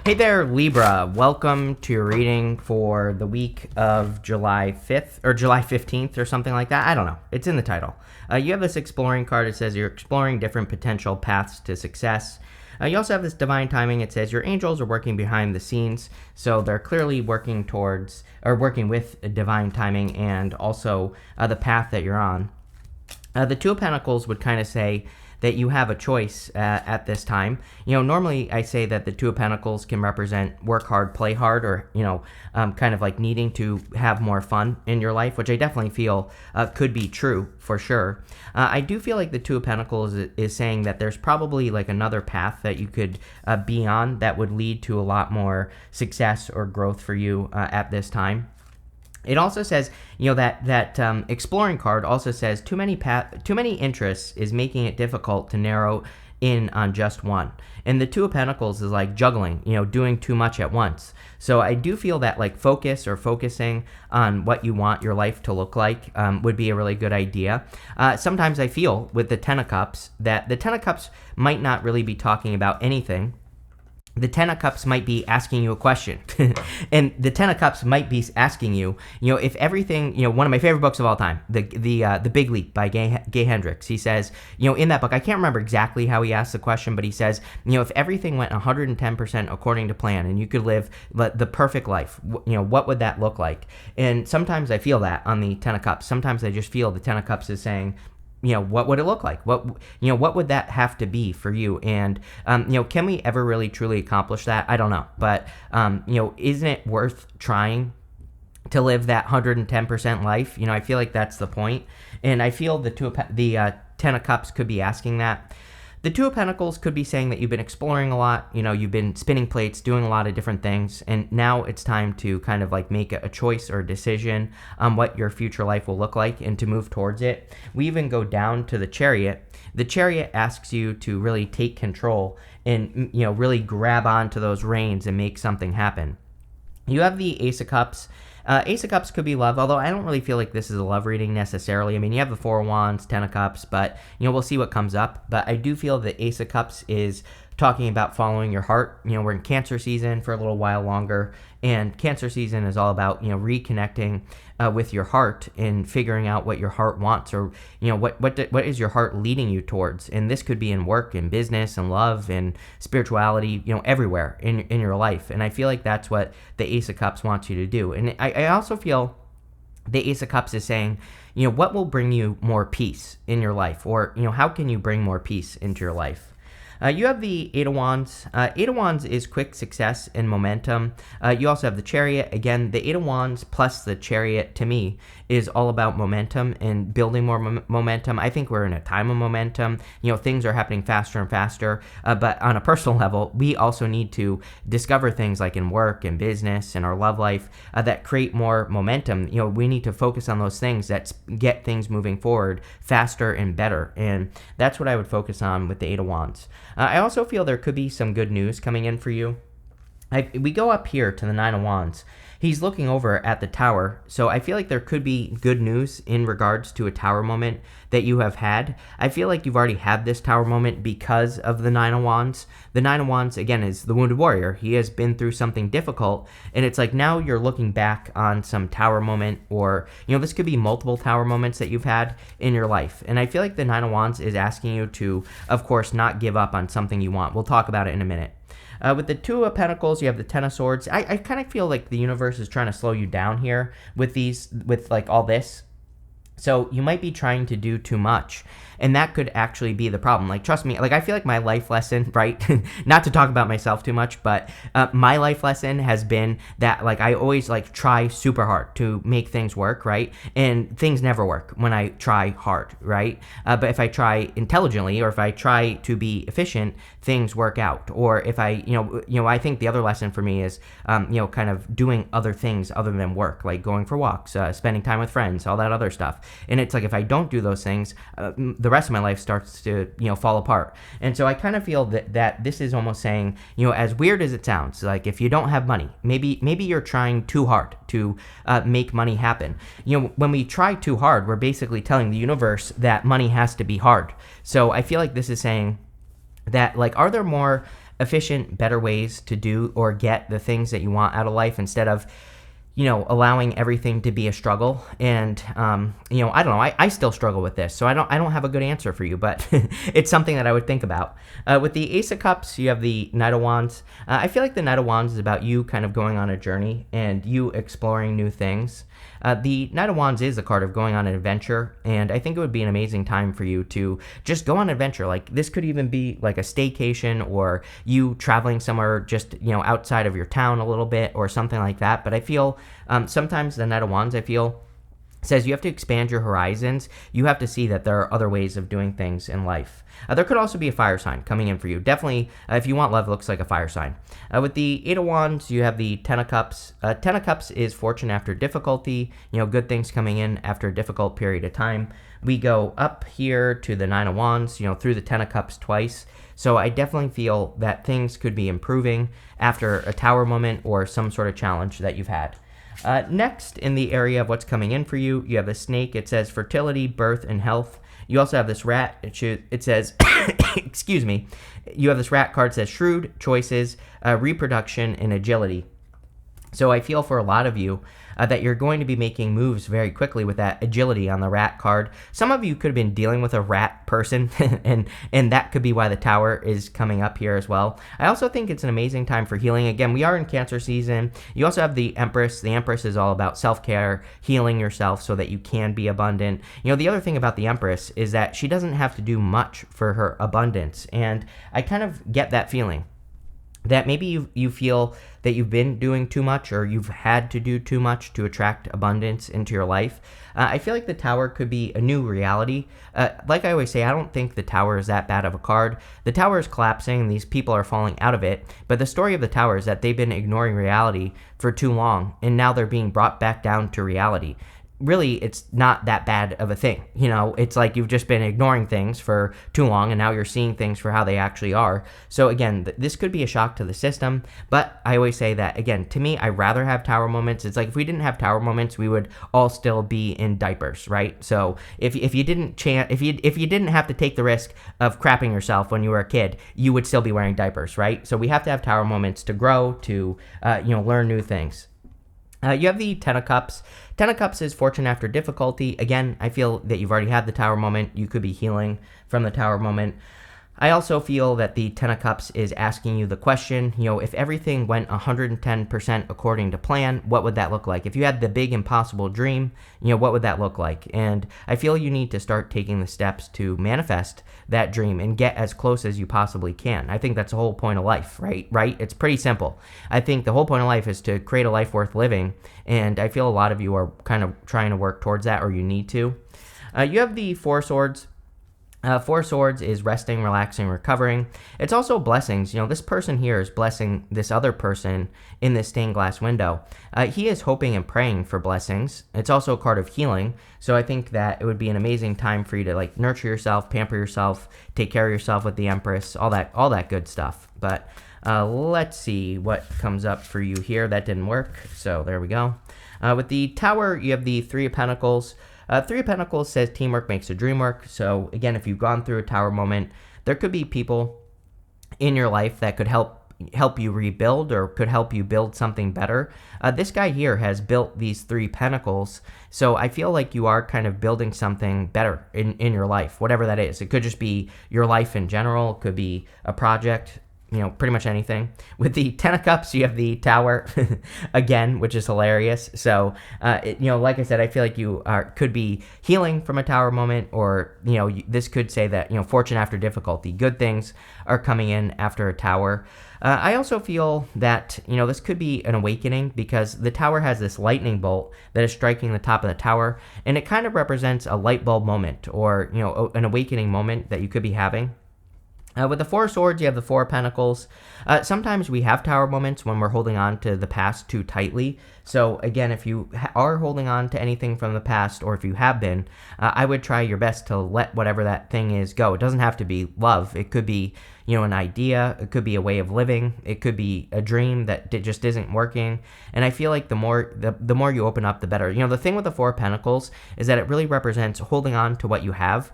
Hey there, Libra. Welcome to your reading for the week of July 5th or July 15th or something like that. I don't know. It's in the title. You have this exploring card. It says you're exploring different potential paths to success. You also have this divine timing. It says your angels are working behind the scenes. So they're clearly working towards or working with divine timing and also the path that you're on. The Two of Pentacles would kind of say that you have a choice at this time. Normally I say that the Two of Pentacles can represent work hard, play hard, or, kind of like needing to have more fun in your life, which I definitely feel could be true for sure. I do feel like the Two of Pentacles is saying that there's probably like another path that you could be on that would lead to a lot more success or growth for you at this time. It also says, that exploring card also says too many interests is making it difficult to narrow in on just one. And the Two of Pentacles is like juggling, doing too much at once. So I do feel that like focusing on what you want your life to look like would be a really good idea. Sometimes I feel with the Ten of Cups that the Ten of Cups might not really be talking about anything. The Ten of Cups might be asking you a question. And the Ten of Cups might be asking you, if everything, one of my favorite books of all time, The Big Leap by Gay Hendricks. He says, in that book, I can't remember exactly how he asked the question, but he says, if everything went 110% according to plan and you could live the perfect life, what would that look like? And sometimes I feel that on the Ten of Cups. Sometimes I just feel the Ten of Cups is saying, what would it look like? What would that have to be for you? And, can we ever really truly accomplish that? I don't know. But, isn't it worth trying to live that 110% life? I feel like that's the point. And I feel the Ten of Cups could be asking that. The Two of Pentacles could be saying that you've been exploring a lot, you've been spinning plates, doing a lot of different things, and now it's time to kind of like make a choice or a decision on what your future life will look like and to move towards it. We even go down to the Chariot. The Chariot asks you to really take control and, really grab onto those reins and make something happen. You have the Ace of Cups. Ace of Cups could be love, although I don't really feel like this is a love reading necessarily. I mean, you have the Four of Wands, Ten of Cups, but, we'll see what comes up. But I do feel that Ace of Cups is talking about following your heart. We're in Cancer season for a little while longer, and Cancer season is all about, reconnecting with your heart and figuring out what your heart wants, or, what is your heart leading you towards. And this could be in work and business and love and spirituality, everywhere in your life. And I feel like that's what the Ace of Cups wants you to do. And I also feel the Ace of Cups is saying, what will bring you more peace in your life? Or, how can you bring more peace into your life? You have the Eight of Wands. Eight of Wands is quick success and momentum. You also have the Chariot. Again, the Eight of Wands plus the Chariot, to me, is all about momentum and building more momentum. I think we're in a time of momentum. Things are happening faster and faster. But on a personal level, we also need to discover things like in work and business and our love life that create more momentum. We need to focus on those things that get things moving forward faster and better. And that's what I would focus on with the Eight of Wands. I also feel there could be some good news coming in for you. We go up here to the Nine of Wands. He's looking over at the Tower, so I feel like there could be good news in regards to a Tower moment that you have had. I feel like you've already had this Tower moment because of the Nine of Wands. The Nine of Wands, again, is the Wounded Warrior. He has been through something difficult, and it's like now you're looking back on some Tower moment, or, this could be multiple Tower moments that you've had in your life. And I feel like the Nine of Wands is asking you to, of course, not give up on something you want. We'll talk about it in a minute. With the Two of Pentacles, you have the Ten of Swords. I kind of feel like the universe is trying to slow you down here with like all this. So you might be trying to do too much, and that could actually be the problem. Like, trust me, like I feel like my life lesson, right? Not to talk about myself too much, but my life lesson has been that like I always like try super hard to make things work, right? And things never work when I try hard, right? But if I try intelligently, or if I try to be efficient, things work out. Or if I, I think the other lesson for me is, kind of doing other things other than work, like going for walks, spending time with friends, all that other stuff. And it's like if I don't do those things, the rest of my life starts to fall apart. And so I kind of feel that this is almost saying, as weird as it sounds, like if you don't have money, maybe you're trying too hard to make money happen. When we try too hard, we're basically telling the universe that money has to be hard. So I feel like this is saying that, like, are there more efficient, better ways to do or get the things that you want out of life instead of allowing everything to be a struggle. And, I don't know, I still struggle with this, so I don't have a good answer for you, but it's something that I would think about. With the Ace of Cups, you have the Knight of Wands. I feel like the Knight of Wands is about you kind of going on a journey and you exploring new things. The Knight of Wands is a card of going on an adventure, and I think it would be an amazing time for you to just go on an adventure. Like, this could even be like a staycation or you traveling somewhere just, outside of your town a little bit or something like that. But I feel sometimes the Knight of Wands, I feel, says you have to expand your horizons. You have to see that there are other ways of doing things in life. There could also be a fire sign coming in for you. Definitely, if you want love, it looks like a fire sign. With the Eight of Wands, you have the Ten of Cups. Ten of Cups is fortune after difficulty, good things coming in after a difficult period of time. We go up here to the Nine of Wands, through the Ten of Cups twice. So I definitely feel that things could be improving after a tower moment or some sort of challenge that you've had. Next, in the area of what's coming in for you, you have the snake. It says fertility, birth, and health. You also have this rat. It says, excuse me, you have this rat card that says shrewd, choices, reproduction, and agility. So I feel for a lot of you that you're going to be making moves very quickly with that agility on the rat card. Some of you could have been dealing with a rat person, and that could be why the tower is coming up here as well. I also think it's an amazing time for healing. Again, we are in Cancer season. You also have the Empress. The Empress is all about self-care, healing yourself so that you can be abundant. The other thing about the Empress is that she doesn't have to do much for her abundance, and I kind of get that feeling that maybe you feel that you've been doing too much or you've had to do too much to attract abundance into your life. I feel like the tower could be a new reality. Like I always say, I don't think the tower is that bad of a card. The tower is collapsing and these people are falling out of it, but the story of the tower is that they've been ignoring reality for too long and now they're being brought back down to reality. Really, it's not that bad of a thing. It's like you've just been ignoring things for too long and now you're seeing things for how they actually are. So again, this could be a shock to the system, but I always say that, again, to me, I rather have tower moments. It's like if we didn't have tower moments, we would all still be in diapers, right? So if you didn't have to take the risk of crapping yourself when you were a kid, you would still be wearing diapers, right? So we have to have tower moments to grow, to learn new things. You have the Ten of Cups. Ten of Cups is fortune after difficulty. Again, I feel that you've already had the tower moment. You could be healing from the tower moment. I also feel that the Ten of Cups is asking you the question, if everything went 110% according to plan, what would that look like? If you had the big impossible dream, what would that look like? And I feel you need to start taking the steps to manifest that dream and get as close as you possibly can. I think that's the whole point of life, right? It's pretty simple. I think the whole point of life is to create a life worth living, and I feel a lot of you are kind of trying to work towards that, or you need to. You have the Four of Swords. Four of Swords is resting, relaxing, recovering. It's also blessings. This person here is blessing this other person in this stained glass window. He is hoping and praying for blessings. It's also a card of healing. So I think that it would be an amazing time for you to nurture yourself, pamper yourself, take care of yourself with the Empress, all that good stuff. But let's see what comes up for you here. That didn't work. So there we go. With the Tower, you have the Three of Pentacles. Three of Pentacles says teamwork makes the dream work. So again, if you've gone through a tower moment, there could be people in your life that could help you rebuild or could help you build something better. This guy here has built these Three Pentacles. So I feel like you are kind of building something better in your life, whatever that is. It could just be your life in general. It could be a project. Pretty much anything. With the Ten of Cups, you have the Tower again, which is hilarious. So, like I said, I feel like you could be healing from a Tower moment, or, this could say that, fortune after difficulty. Good things are coming in after a Tower. I also feel that, this could be an awakening because the Tower has this lightning bolt that is striking the top of the tower, and it kind of represents a light bulb moment or, an awakening moment that you could be having. With the Four of Swords, you have the Four of Pentacles. Sometimes we have tower moments when we're holding on to the past too tightly. So again, if you are holding on to anything from the past, or if you have been, I would try your best to let whatever that thing is go. It doesn't have to be love. It could be, an idea. It could be a way of living. It could be a dream that just isn't working. And I feel like the more you open up, the better. The thing with the Four of Pentacles is that it really represents holding on to what you have,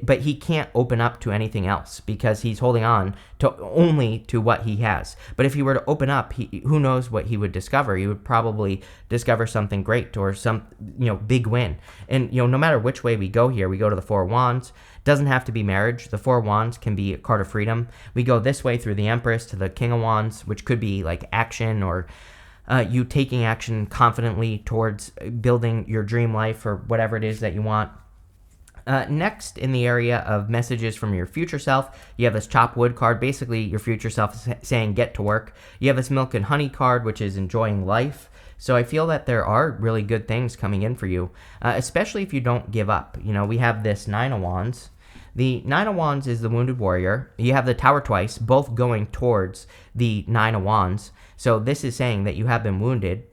but he can't open up to anything else because he's holding on only to what he has. But if he were to open up, who knows what he would discover? He would probably discover something great or some big win. And no matter which way we go here, we go to the Four of Wands. Doesn't have to be marriage. The Four of Wands can be a card of freedom. We go this way through the Empress to the King of Wands, which could be like action or you taking action confidently towards building your dream life or whatever it is that you want. Next, in the area of messages from your future self, you have this Chop Wood card. Basically, your future self is saying get to work. You have this Milk and Honey card, which is enjoying life. So I feel that there are really good things coming in for you, especially if you don't give up. We have this Nine of Wands. The Nine of Wands is the Wounded Warrior. You have the Tower twice, both going towards the Nine of Wands. So this is saying that you have been wounded.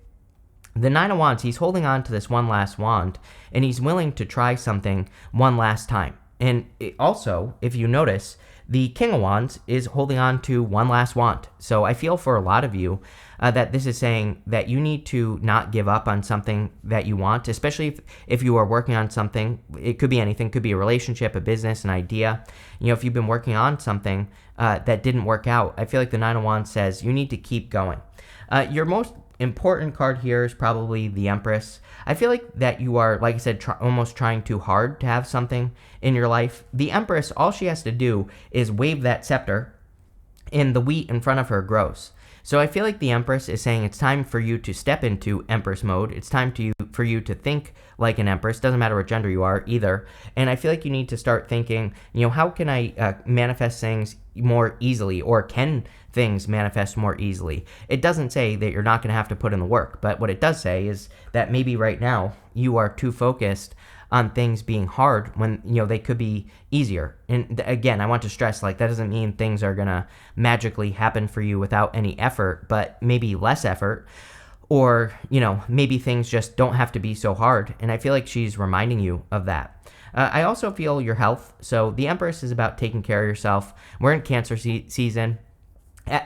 The Nine of Wands, he's holding on to this one last wand, and he's willing to try something one last time. And also, if you notice, the King of Wands is holding on to one last wand. So I feel for a lot of you that this is saying that you need to not give up on something that you want, especially if you are working on something. It could be anything. It could be a relationship, a business, an idea. If you've been working on something that didn't work out, I feel like the Nine of Wands says you need to keep going. Your most important card here is probably the Empress. I feel like that you are, like I said, almost trying too hard to have something in your life. The Empress, all she has to do is wave that scepter and the wheat in front of her grows. So I feel like the Empress is saying it's time for you to step into Empress mode. It's time for you to think like an Empress. Doesn't matter what gender you are either. And I feel like you need to start thinking, how can I manifest things more easily, or can things manifest more easily? It doesn't say that you're not going to have to put in the work, but what it does say is that maybe right now you are too focused on things being hard when they could be easier. And again, I want to stress, that doesn't mean things are gonna magically happen for you without any effort, but maybe less effort, or maybe things just don't have to be so hard. And I feel like she's reminding you of that. I also feel your health. So the Empress is about taking care of yourself. We're in Cancer season.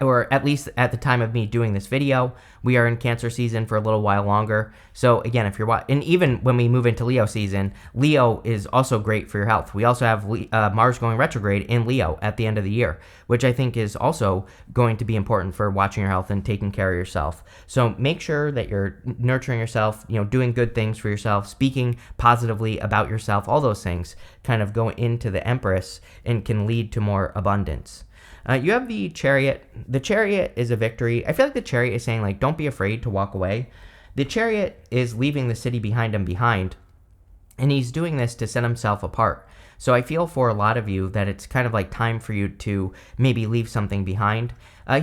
Or at least at the time of me doing this video, we are in Cancer season for a little while longer. So again, if you're and even when we move into Leo season, Leo is also great for your health. We also have Mars going retrograde in Leo at the end of the year, which I think is also going to be important for watching your health and taking care of yourself. So make sure that you're nurturing yourself, doing good things for yourself, speaking positively about yourself. All those things kind of go into the Empress and can lead to more abundance. You have the Chariot. The Chariot is a victory. I feel like the Chariot is saying, don't be afraid to walk away. The Chariot is leaving the city behind him behind, and he's doing this to set himself apart. So I feel for a lot of you that it's kind of time for you to maybe leave something behind.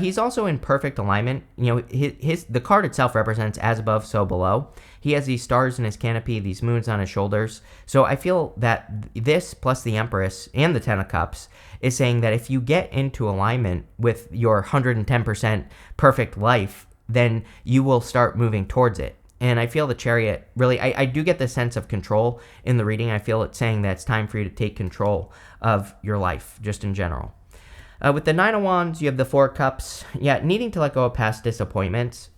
He's also in perfect alignment. The card itself represents as above, so below. He has these stars in his canopy, these moons on his shoulders. So I feel that this plus the Empress and the Ten of Cups is saying that if you get into alignment with your 110% perfect life, then you will start moving towards it. And I feel the Chariot, really, I do get the sense of control in the reading. I feel it's saying that it's time for you to take control of your life, just in general. With the Nine of Wands, you have the Four of Cups. Yeah, needing to let go of past disappointments.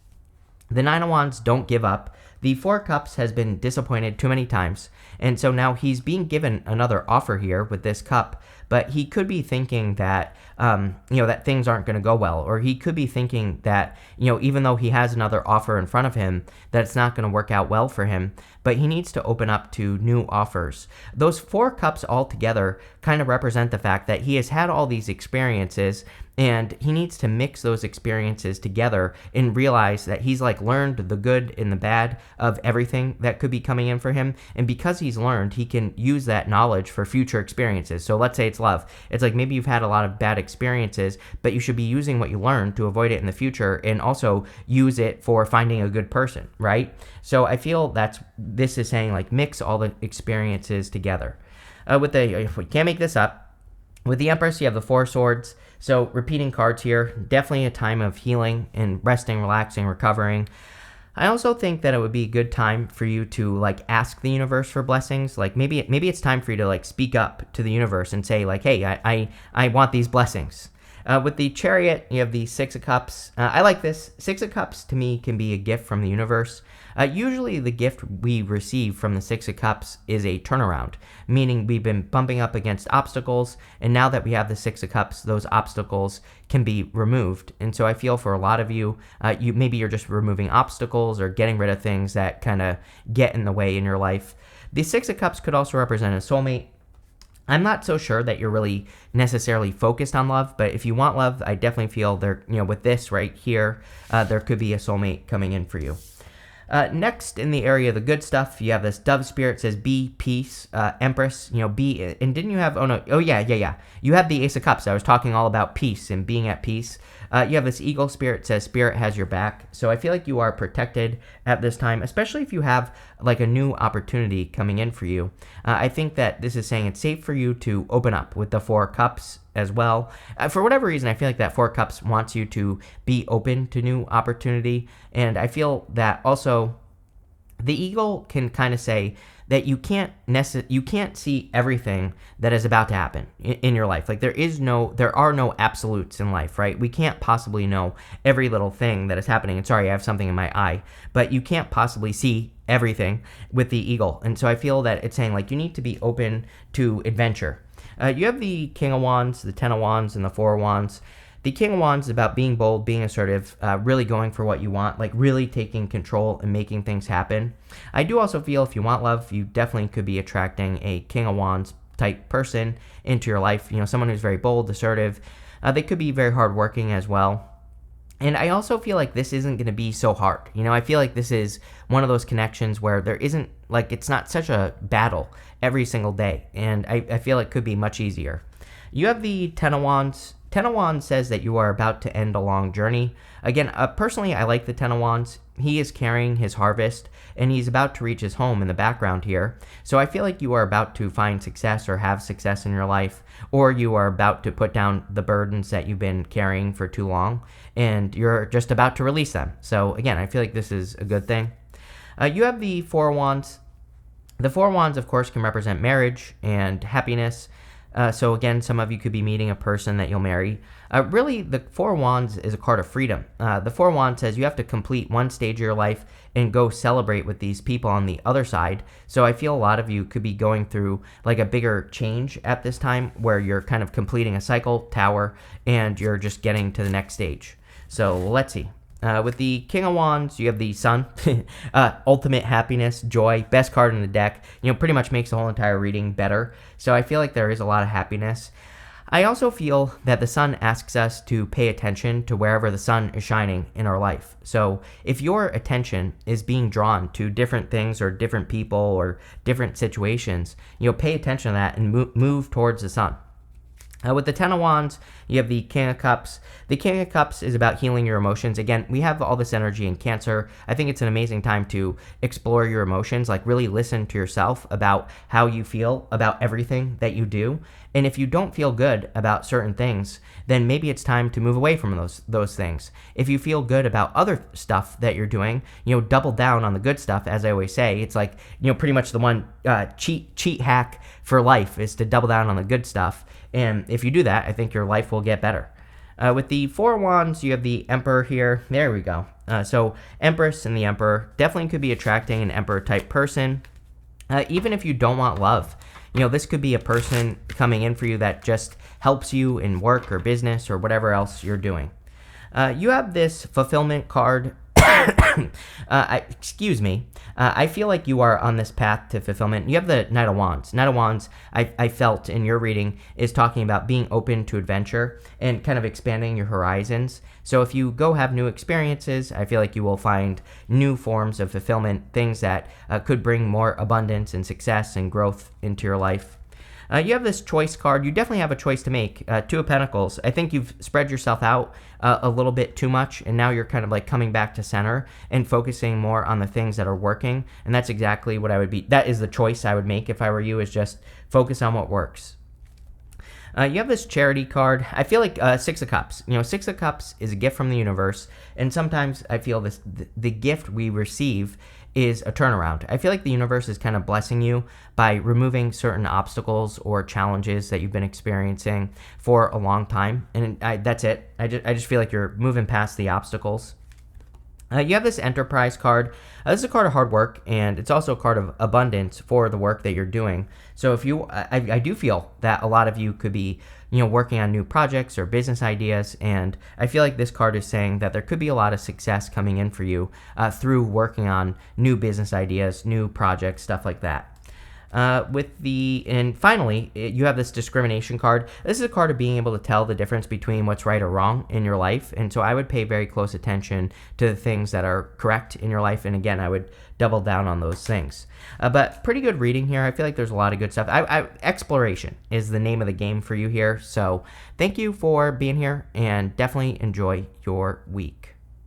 The Nine of Wands, don't give up. The Four of Cups has been disappointed too many times, and so now he's being given another offer here with this cup, but he could be thinking that, that things aren't going to go well, or he could be thinking that, even though he has another offer in front of him, that it's not going to work out well for him, but he needs to open up to new offers. Those Four Cups all together kind of represent the fact that he has had all these experiences, and he needs to mix those experiences together and realize that he's learned the good and the bad of everything that could be coming in for him. And because he's learned, he can use that knowledge for future experiences. So let's say it's love. It's maybe you've had a lot of bad experiences, but you should be using what you learned to avoid it in the future, and also use it for finding a good person, right? So I feel this is saying mix all the experiences together. If we can't make this up, with the Empress, you have the Four Swords. So repeating cards here, definitely a time of healing and resting, relaxing, recovering. I also think that it would be a good time for you to like ask the universe for blessings. Like maybe it's time for you to like speak up to the universe and say like, hey, I want these blessings. With the Chariot, you have the Six of Cups. I like this. Six of Cups to me can be a gift from the universe. Usually, the gift we receive from the Six of Cups is a turnaround, meaning we've been bumping up against obstacles, and now that we have the Six of Cups, those obstacles can be removed. And so I feel for a lot of you, maybe you're just removing obstacles or getting rid of things that kind of get in the way in your life. The Six of Cups could also represent a soulmate. I'm not so sure that you're really necessarily focused on love, but if you want love, I definitely feel there, with this right here, there could be a soulmate coming in for you. Next, in the area of the good stuff, you have this dove spirit says be peace, empress, be, and didn't you have, yeah. You had the ace of cups. I was talking all about peace and being at peace. You have this eagle spirit says spirit has your back. So I feel like you are protected at this time, especially if you have like a new opportunity coming in for you. I think that this is saying it's safe for you to open up with the four cups as well. For whatever reason, I feel like that four cups wants you to be open to new opportunity. And I feel that also the eagle can kind of say that you can't see everything that is about to happen in your life. Like there are no absolutes in life, right? We can't possibly know every little thing that is happening. And sorry, I have something in my eye, but you can't possibly see everything with the eagle. And so I feel that it's saying like you need to be open to adventure. You have the King of Wands, the Ten of Wands, and the Four of Wands. The King of Wands is about being bold, being assertive, really going for what you want, like really taking control and making things happen. I do also feel if you want love, you definitely could be attracting a King of Wands type person into your life. Someone who's very bold, assertive. They could be very hardworking as well. And I also feel like this isn't going to be so hard. I feel like this is one of those connections where there isn't, like, it's not such a battle every single day. And I feel it could be much easier. You have the Ten of Wands. Ten of Wands says that you are about to end a long journey. Again, personally, I like the Ten of Wands. He is carrying his harvest, and he's about to reach his home in the background here. So I feel like you are about to find success or have success in your life, or you are about to put down the burdens that you've been carrying for too long, and you're just about to release them. So again, I feel like this is a good thing. You have the Four of Wands. The Four of Wands, of course, can represent marriage and happiness. So again, some of you could be meeting a person that you'll marry. Really, the Four of Wands is a card of freedom. The Four of Wands says you have to complete one stage of your life and go celebrate with these people on the other side. So I feel a lot of you could be going through like a bigger change at this time where you're kind of completing a cycle, tower, and you're just getting to the next stage. So let's see. With the King of Wands, you have the Sun, ultimate happiness, joy, best card in the deck. Pretty much makes the whole entire reading better. So I feel like there is a lot of happiness. I also feel that the Sun asks us to pay attention to wherever the sun is shining in our life. So if your attention is being drawn to different things or different people or different situations, pay attention to that and move towards the sun. With the Ten of Wands, you have the King of Cups. The King of Cups is about healing your emotions. Again, we have all this energy in Cancer. I think it's an amazing time to explore your emotions, like really listen to yourself about how you feel about everything that you do. And if you don't feel good about certain things, then maybe it's time to move away from those things. If you feel good about other stuff that you're doing, double down on the good stuff. As I always say, it's like, pretty much the one cheat hack for life is to double down on the good stuff. And if you do that, I think your life will get better. With the Four of Wands, you have the Emperor here. There we go. So Empress and the Emperor definitely could be attracting an Emperor type person. Even if you don't want love, this could be a person coming in for you that just helps you in work or business or whatever else you're doing. You have this fulfillment card. Excuse me. I feel like you are on this path to fulfillment. You have the Knight of Wands. Knight of Wands, I felt in your reading, is talking about being open to adventure and kind of expanding your horizons. So if you go have new experiences, I feel like you will find new forms of fulfillment, things that could bring more abundance and success and growth into your life. You have this choice card. You definitely have a choice to make. Two of Pentacles. I think you've spread yourself out a little bit too much, and now you're kind of like coming back to center and focusing more on the things that are working. And that's exactly what I would be. That is the choice I would make if I were you, is just focus on what works. You have this charity card. I feel like Six of Cups. Six of Cups is a gift from the universe, and sometimes I feel the gift we receive is a turnaround. I feel like the universe is kind of blessing you by removing certain obstacles or challenges that you've been experiencing for a long time, and that's it. I just feel like you're moving past the obstacles. You have this Enterprise card. This is a card of hard work, and it's also a card of abundance for the work that you're doing. So if you, I do feel that a lot of you could be, working on new projects or business ideas, and I feel like this card is saying that there could be a lot of success coming in for you through working on new business ideas, new projects, stuff like that. And finally, you have this discrimination card. This is a card of being able to tell the difference between what's right or wrong in your life. And so I would pay very close attention to the things that are correct in your life. And again, I would double down on those things. But pretty good reading here. I feel like there's a lot of good stuff. Exploration is the name of the game for you here. So thank you for being here, and definitely enjoy your week.